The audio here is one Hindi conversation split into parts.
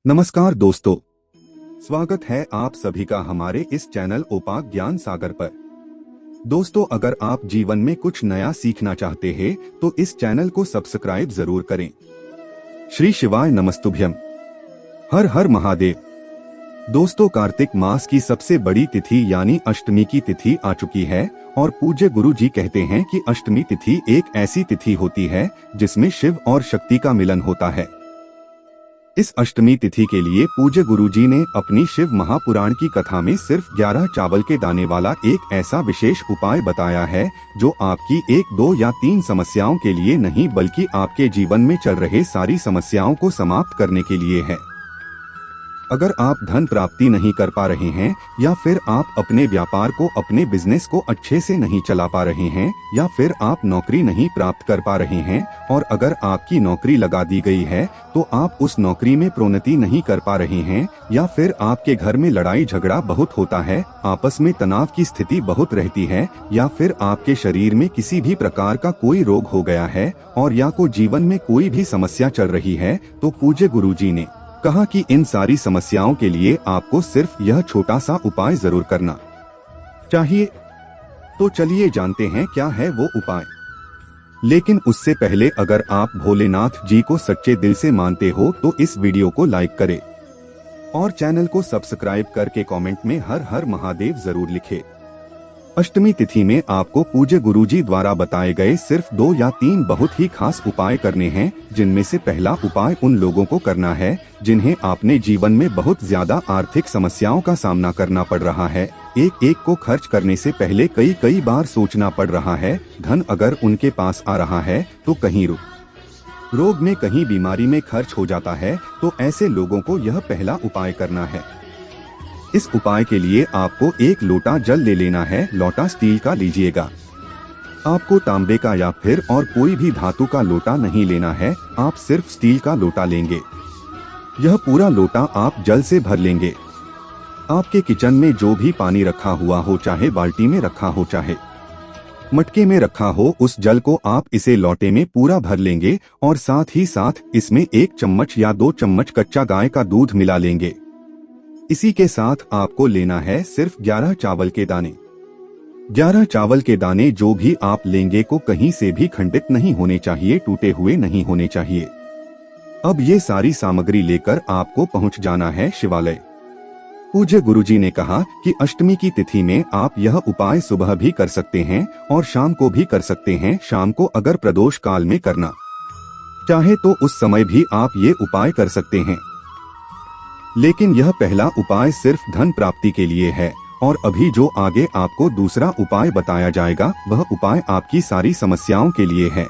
नमस्कार दोस्तों, स्वागत है आप सभी का हमारे इस चैनल ओपाक ज्ञान सागर पर। दोस्तों, अगर आप जीवन में कुछ नया सीखना चाहते हैं तो इस चैनल को सब्सक्राइब जरूर करें। श्री शिवाय नमस्तुभ्यम। हर हर महादेव। दोस्तों, कार्तिक मास की सबसे बड़ी तिथि यानी अष्टमी की तिथि आ चुकी है और पूज्य गुरु जी कहते हैं कि अष्टमी तिथि एक ऐसी तिथि होती है जिसमें शिव और शक्ति का मिलन होता है। इस अष्टमी तिथि के लिए पूज्य गुरुजी ने अपनी शिव महापुराण की कथा में सिर्फ 11 चावल के दाने वाला एक ऐसा विशेष उपाय बताया है जो आपकी 1, 2 या 3 समस्याओं के लिए नहीं बल्कि आपके जीवन में चल रहे सारी समस्याओं को समाप्त करने के लिए है। अगर आप धन प्राप्ति नहीं कर पा रहे हैं या फिर आप अपने व्यापार को, अपने बिजनेस को अच्छे से नहीं चला पा रहे हैं या फिर आप नौकरी नहीं प्राप्त कर पा रहे हैं और अगर आपकी नौकरी लगा दी गई है तो आप उस नौकरी में प्रोन्नति नहीं कर पा रहे हैं या फिर आपके घर में लड़ाई झगड़ा बहुत होता है, आपस में तनाव की स्थिति बहुत रहती है या फिर आपके शरीर में किसी भी प्रकार का कोई रोग हो गया है और या को जीवन में कोई भी समस्या चल रही है, तो पूज्य गुरुजी ने कहा कि इन सारी समस्याओं के लिए आपको सिर्फ यह छोटा सा उपाय जरूर करना चाहिए। तो चलिए जानते हैं क्या है वो उपाय। लेकिन उससे पहले अगर आप भोलेनाथ जी को सच्चे दिल से मानते हो तो इस वीडियो को लाइक करें और चैनल को सब्सक्राइब करके कमेंट में हर हर महादेव जरूर लिखें। अष्टमी तिथि में आपको पूज्य गुरुजी द्वारा बताए गए सिर्फ 2 या 3 बहुत ही खास उपाय करने हैं, जिनमें से पहला उपाय उन लोगों को करना है जिन्हें अपने जीवन में बहुत ज्यादा आर्थिक समस्याओं का सामना करना पड़ रहा है। एक एक को खर्च करने से पहले कई बार सोचना पड़ रहा है। धन अगर उनके पास आ रहा है तो कहीं रोग में, कहीं बीमारी में खर्च हो जाता है, तो ऐसे लोगों को यह पहला उपाय करना है। इस उपाय के लिए आपको 1 लोटा जल ले लेना है। लोटा स्टील का लीजिएगा। आपको तांबे का या फिर और कोई भी धातु का लोटा नहीं लेना है, आप सिर्फ स्टील का लोटा लेंगे। यह पूरा लोटा आप जल से भर लेंगे। आपके किचन में जो भी पानी रखा हुआ हो, चाहे बाल्टी में रखा हो चाहे मटके में रखा हो, उस जल को आप इसे लोटे में पूरा भर लेंगे और साथ ही साथ इसमें 1 चम्मच या 2 चम्मच कच्चा गाय का दूध मिला लेंगे। इसी के साथ आपको लेना है सिर्फ 11 चावल के दाने। 11 चावल के दाने जो भी आप लेंगे को कहीं से भी खंडित नहीं होने चाहिए, टूटे हुए नहीं होने चाहिए। अब ये सारी सामग्री लेकर आपको पहुंच जाना है शिवालय। पूज्य गुरुजी ने कहा कि अष्टमी की तिथि में आप यह उपाय सुबह भी कर सकते हैं और शाम को भी कर सकते हैं। शाम को अगर प्रदोष काल में करना चाहे तो उस समय भी आप ये उपाय कर सकते हैं। लेकिन यह पहला उपाय सिर्फ धन प्राप्ति के लिए है और अभी जो आगे आपको दूसरा उपाय बताया जाएगा वह उपाय आपकी सारी समस्याओं के लिए है।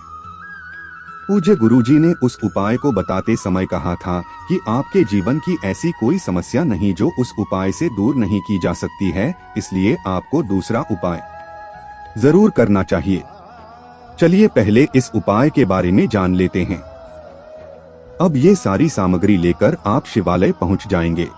पूज्य गुरुजी ने उस उपाय को बताते समय कहा था कि आपके जीवन की ऐसी कोई समस्या नहीं जो उस उपाय से दूर नहीं की जा सकती है, इसलिए आपको दूसरा उपाय जरूर करना चाहिए। चलिए पहले इस उपाय के बारे में जान लेते हैं। अब ये सारी सामग्री लेकर आप शिवालय पहुंच जाएंगे।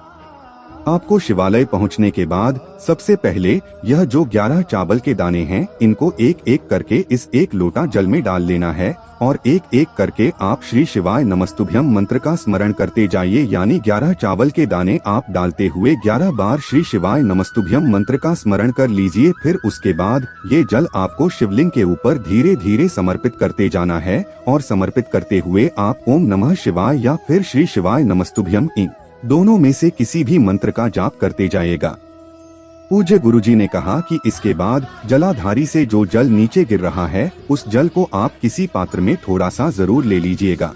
आपको शिवालय पहुंचने के बाद सबसे पहले यह जो 11 चावल के दाने हैं, इनको एक एक करके इस 1 लोटा जल में डाल लेना है और एक एक करके आप श्री शिवाय नमस्तुभ्यम मंत्र का स्मरण करते जाइए। यानी 11 चावल के दाने आप डालते हुए 11 बार श्री शिवाय नमस्तुभ्यम मंत्र का स्मरण कर लीजिए। फिर उसके बाद ये जल आपको शिवलिंग के ऊपर धीरे धीरे समर्पित करते जाना है और समर्पित करते हुए आप ओम नमः शिवाय या फिर श्री शिवाय नमस्तुभ्यम इन दोनों में से किसी भी मंत्र का जाप करते जाएगा। पूज्य गुरुजी ने कहा कि इसके बाद जलाधारी से जो जल नीचे गिर रहा है उस जल को आप किसी पात्र में थोड़ा सा जरूर ले लीजिएगा।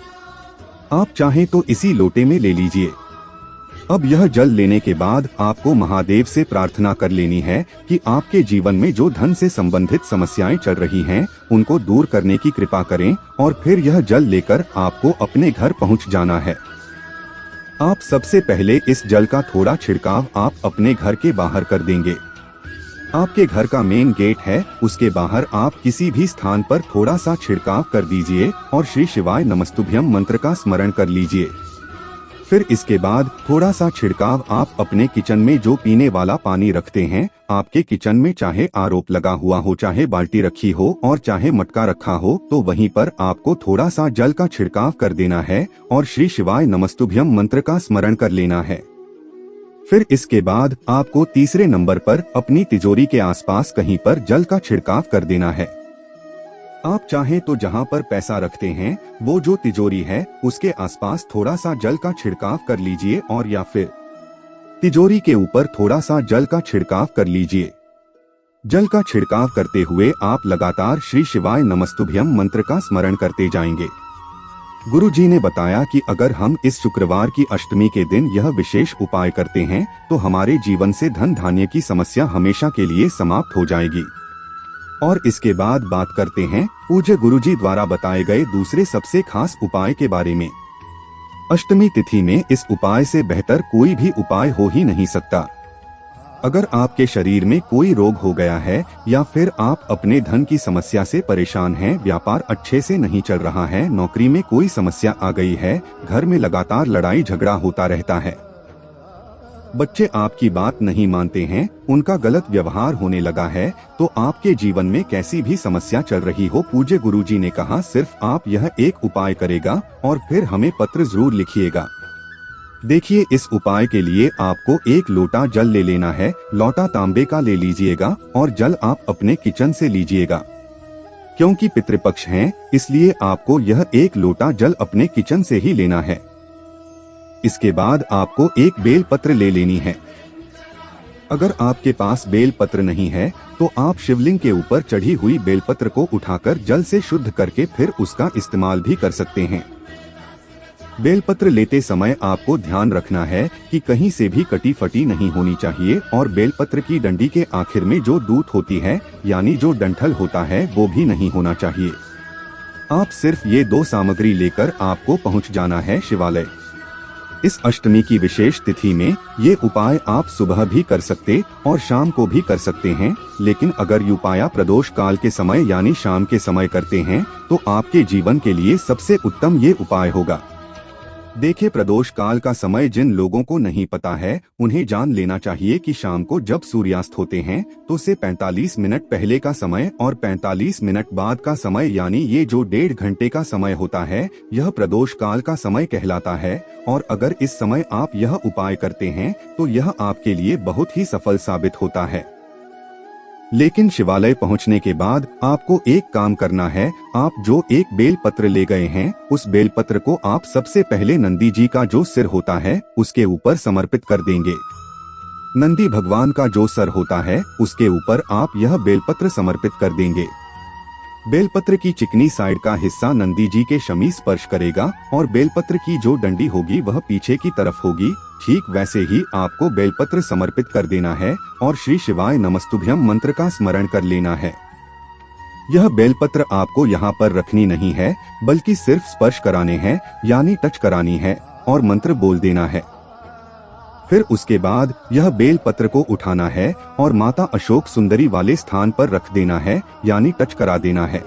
आप चाहें तो इसी लोटे में ले लीजिए। अब यह जल लेने के बाद आपको महादेव से प्रार्थना कर लेनी है कि आपके जीवन में जो धन से संबंधित समस्याएं चल रही हैं उनको दूर करने की कृपा करें और फिर यह जल लेकर आपको अपने घर पहुंच जाना है। आप सबसे पहले इस जल का थोड़ा छिड़काव आप अपने घर के बाहर कर देंगे। आपके घर का मेन गेट है, उसके बाहर आप किसी भी स्थान पर थोड़ा सा छिड़काव कर दीजिए और श्री शिवाय नमस्तुभ्यम मंत्र का स्मरण कर लीजिए। फिर इसके बाद थोड़ा सा छिड़काव आप अपने किचन में जो पीने वाला पानी रखते हैं, आपके किचन में चाहे आरोप लगा हुआ हो, चाहे बाल्टी रखी हो और चाहे मटका रखा हो, तो वहीं पर आपको थोड़ा सा जल का छिड़काव कर देना है और श्री शिवाय नमस्तुभ्यम मंत्र का स्मरण कर लेना है। फिर इसके बाद आपको तीसरे नंबर पर अपनी तिजोरी के आसपास कहीं पर जल का छिड़काव कर देना है। आप चाहें तो जहां पर पैसा रखते हैं वो जो तिजोरी है उसके आसपास थोड़ा सा जल का छिड़काव कर लीजिए, और या फिर तिजोरी के ऊपर थोड़ा सा जल का छिड़काव कर लीजिए। जल का छिड़काव करते हुए आप लगातार श्री शिवाय नमस्तुभ्यम मंत्र का स्मरण करते जाएंगे। गुरुजी ने बताया कि अगर हम इस शुक्रवार की अष्टमी के दिन यह विशेष उपाय करते हैं तो हमारे जीवन से धन धान्य की समस्या हमेशा के लिए समाप्त हो जाएगी। और इसके बाद बात करते हैं पूज्य गुरुजी द्वारा बताए गए दूसरे सबसे खास उपाय के बारे में। अष्टमी तिथि में इस उपाय से बेहतर कोई भी उपाय हो ही नहीं सकता। अगर आपके शरीर में कोई रोग हो गया है या फिर आप अपने धन की समस्या से परेशान हैं, व्यापार अच्छे से नहीं चल रहा है, नौकरी में कोई समस्या आ गई है, घर में लगातार लड़ाई झगड़ा होता रहता है, बच्चे आपकी बात नहीं मानते हैं, उनका गलत व्यवहार होने लगा है, तो आपके जीवन में कैसी भी समस्या चल रही हो, पूज्य गुरुजी ने कहा सिर्फ आप यह एक उपाय करेगा और फिर हमें पत्र जरूर लिखिएगा। देखिए, इस उपाय के लिए आपको 1 लोटा जल ले लेना है। लोटा तांबे का ले लीजिएगा और जल आप अपने किचन से लीजिएगा। क्योंकि पितृपक्ष हैं, इसलिए आपको यह 1 लोटा जल अपने किचन से ही लेना है। इसके बाद आपको 1 बेल पत्र ले लेनी है। अगर आपके पास बेल पत्र नहीं है तो आप शिवलिंग के ऊपर चढ़ी हुई बेलपत्र को उठाकर जल से शुद्ध करके फिर उसका इस्तेमाल भी कर सकते हैं। बेलपत्र लेते समय आपको ध्यान रखना है कि कहीं से भी कटी फटी नहीं होनी चाहिए और बेलपत्र की डंडी के आखिर में जो दूत होती है यानी जो डंठल होता है वो भी नहीं होना चाहिए। आप सिर्फ ये 2 सामग्री लेकर आपको पहुंच जाना है शिवालय। इस अष्टमी की विशेष तिथि में ये उपाय आप सुबह भी कर सकते और शाम को भी कर सकते हैं, लेकिन अगर ये उपाय प्रदोष काल के समय यानी शाम के समय करते हैं तो आपके जीवन के लिए सबसे उत्तम ये उपाय होगा। देखिए, प्रदोष काल का समय जिन लोगों को नहीं पता है उन्हें जान लेना चाहिए कि शाम को जब सूर्यास्त होते हैं तो से 45 मिनट पहले का समय और 45 मिनट बाद का समय यानी ये जो 1.5 घंटे का समय होता है यह प्रदोष काल का समय कहलाता है। और अगर इस समय आप यह उपाय करते हैं तो यह आपके लिए बहुत ही सफल साबित होता है। लेकिन शिवालय पहुंचने के बाद आपको एक काम करना है। आप जो 1 बेल पत्र ले गए हैं उस बेल पत्र को आप सबसे पहले नंदी जी का जो सिर होता है उसके ऊपर समर्पित कर देंगे। नंदी भगवान का जो सर होता है उसके ऊपर आप यह बेलपत्र समर्पित कर देंगे। बेलपत्र की चिकनी साइड का हिस्सा नंदी जी के शमी स्पर्श करेगा और बेलपत्र की जो डंडी होगी वह पीछे की तरफ होगी। ठीक वैसे ही आपको बेलपत्र समर्पित कर देना है और श्री शिवाय नमस्तुभ्यम मंत्र का स्मरण कर लेना है। यह बेलपत्र आपको यहाँ पर रखनी नहीं है बल्कि सिर्फ स्पर्श कराने हैं यानी टच करानी है और मंत्र बोल देना है। फिर उसके बाद यह बेल पत्र को उठाना है और माता अशोक सुंदरी वाले स्थान पर रख देना है यानी टच करा देना है।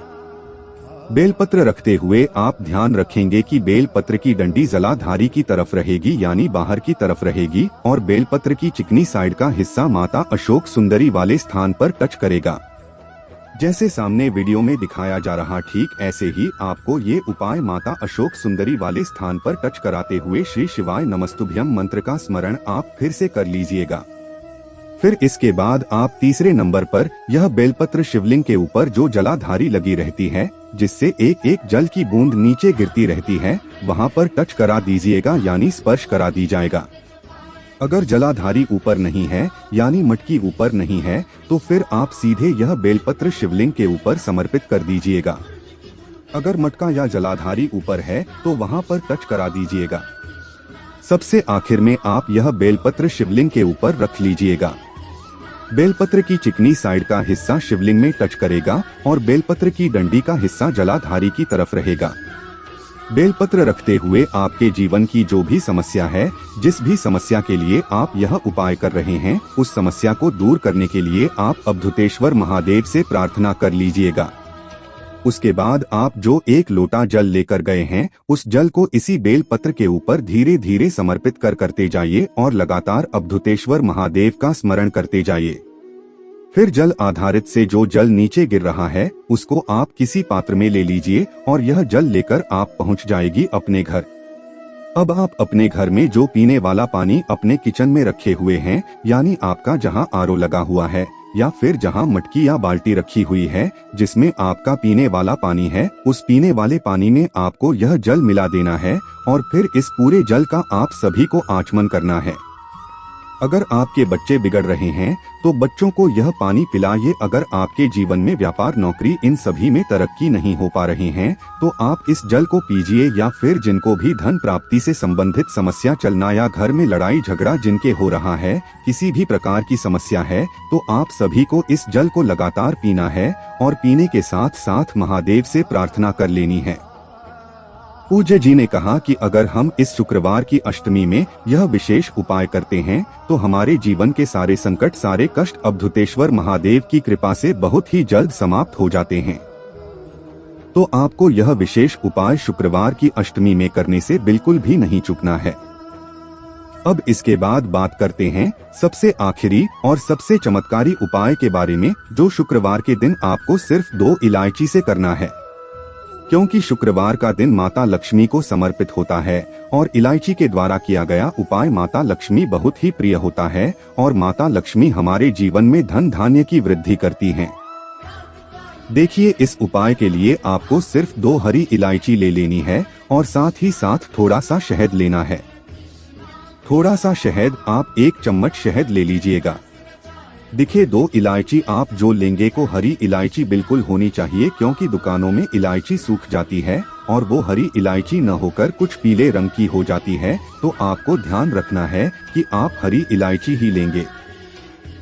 बेलपत्र रखते हुए आप ध्यान रखेंगे कि बेलपत्र की डंडी जलाधारी की तरफ रहेगी यानी बाहर की तरफ रहेगी और बेलपत्र की चिकनी साइड का हिस्सा माता अशोक सुंदरी वाले स्थान पर टच करेगा। जैसे सामने वीडियो में दिखाया जा रहा ठीक ऐसे ही आपको ये उपाय माता अशोक सुंदरी वाले स्थान पर टच कराते हुए श्री शिवाय नमस्तुभ्यम मंत्र का स्मरण आप फिर से कर लीजिएगा। फिर इसके बाद आप तीसरे नंबर पर यह बेलपत्र शिवलिंग के ऊपर जो जलाधारी लगी रहती है जिससे एक एक जल की बूंद नीचे गिरती रहती है वहां पर टच करा दीजिएगा यानी स्पर्श करा दी जाएगा। अगर जलाधारी ऊपर नहीं है यानी मटकी ऊपर नहीं है तो फिर आप सीधे यह बेलपत्र शिवलिंग के ऊपर समर्पित कर दीजिएगा। अगर मटका या जलाधारी ऊपर है तो वहां पर टच करा दीजिएगा। सबसे आखिर में आप यह बेलपत्र शिवलिंग के ऊपर रख लीजिएगा। बेलपत्र की चिकनी साइड का हिस्सा शिवलिंग में टच करेगा और बेलपत्र की डंडी का हिस्सा जलाधारी की तरफ रहेगा। बेलपत्र रखते हुए आपके जीवन की जो भी समस्या है, जिस भी समस्या के लिए आप यह उपाय कर रहे हैं, उस समस्या को दूर करने के लिए आप अवधूतेश्वर महादेव से प्रार्थना कर लीजिएगा। उसके बाद आप जो 1 लोटा जल लेकर गए हैं, उस जल को इसी बेल पत्र के ऊपर धीरे धीरे समर्पित करते जाइए और लगातार अवधूतेश्वर महादेव का स्मरण करते जाइए। फिर जल आधारित से जो जल नीचे गिर रहा है उसको आप किसी पात्र में ले लीजिए और यह जल लेकर आप पहुंच जाएगी अपने घर। अब आप अपने घर में जो पीने वाला पानी अपने किचन में रखे हुए हैं, यानी आपका जहां आरओ लगा हुआ है या फिर जहां मटकी या बाल्टी रखी हुई है जिसमें आपका पीने वाला पानी है, उस पीने वाले पानी में आपको यह जल मिला देना है और फिर इस पूरे जल का आप सभी को आचमन करना है। अगर आपके बच्चे बिगड़ रहे हैं तो बच्चों को यह पानी पिलाइए। अगर आपके जीवन में व्यापार, नौकरी इन सभी में तरक्की नहीं हो पा रहे हैं तो आप इस जल को पीजिए। या फिर जिनको भी धन प्राप्ति से संबंधित समस्या चलना या घर में लड़ाई झगड़ा जिनके हो रहा है, किसी भी प्रकार की समस्या है, तो आप सभी को इस जल को लगातार पीना है और पीने के साथ साथ महादेव से प्रार्थना कर लेनी है। पूज्य जी ने कहा कि अगर हम इस शुक्रवार की अष्टमी में यह विशेष उपाय करते हैं तो हमारे जीवन के सारे संकट, सारे कष्ट अवधूतेश्वर महादेव की कृपा से बहुत ही जल्द समाप्त हो जाते हैं। तो आपको यह विशेष उपाय शुक्रवार की अष्टमी में करने से बिल्कुल भी नहीं चूकना है। अब इसके बाद बात करते हैं सबसे आखिरी और सबसे चमत्कारी उपाय के बारे में, जो शुक्रवार के दिन आपको सिर्फ 2 इलायची से करना है। क्योंकि शुक्रवार का दिन माता लक्ष्मी को समर्पित होता है और इलायची के द्वारा किया गया उपाय माता लक्ष्मी बहुत ही प्रिय होता है और माता लक्ष्मी हमारे जीवन में धन धान्य की वृद्धि करती हैं। देखिए, इस उपाय के लिए आपको सिर्फ 2 हरी इलायची ले लेनी है और साथ ही साथ थोड़ा सा शहद लेना है। थोड़ा सा शहद, आप 1 चम्मच शहद ले लीजिएगा। देखिए, 2 इलायची आप जो लेंगे को हरी इलायची बिल्कुल होनी चाहिए, क्योंकि दुकानों में इलायची सूख जाती है और वो हरी इलायची न होकर कुछ पीले रंग की हो जाती है। तो आपको ध्यान रखना है कि आप हरी इलायची ही लेंगे।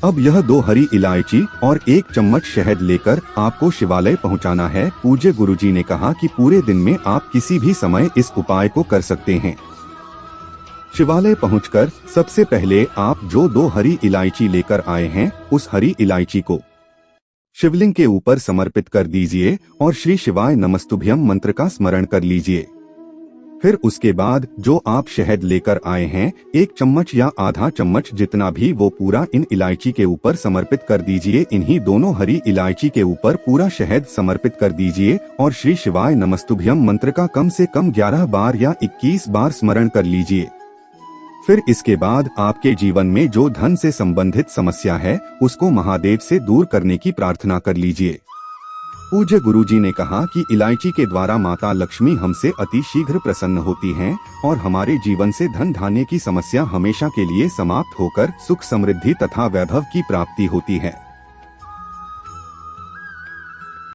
अब यह 2 हरी इलायची और 1 चम्मच शहद लेकर आपको शिवालय पहुंचाना है। पूज्य गुरुजी ने कहा कि पूरे दिन में आप किसी भी समय इस उपाय को कर सकते हैं। शिवालय पहुंचकर सबसे पहले आप जो 2 हरी इलायची लेकर आए हैं, उस हरी इलायची को शिवलिंग के ऊपर समर्पित कर दीजिए और श्री शिवाय नमस्तुभ्यम मंत्र का स्मरण कर लीजिए। फिर उसके बाद जो आप शहद लेकर आए हैं, 1 चम्मच या आधा चम्मच जितना भी, वो पूरा इन इलायची के ऊपर समर्पित कर दीजिए। इन्हीं दोनों हरी इलायची के ऊपर पूरा शहद समर्पित कर दीजिए और श्री शिवाय नमस्तुभ्यम मंत्र का कम से कम 11 बार या 21 बार स्मरण कर लीजिए। फिर इसके बाद आपके जीवन में जो धन से संबंधित समस्या है उसको महादेव से दूर करने की प्रार्थना कर लीजिए। पूज्य गुरुजी ने कहा कि इलायची के द्वारा माता लक्ष्मी हमसे अति शीघ्र प्रसन्न होती हैं और हमारे जीवन से धन धान्य की समस्या हमेशा के लिए समाप्त होकर सुख, समृद्धि तथा वैभव की प्राप्ति होती है।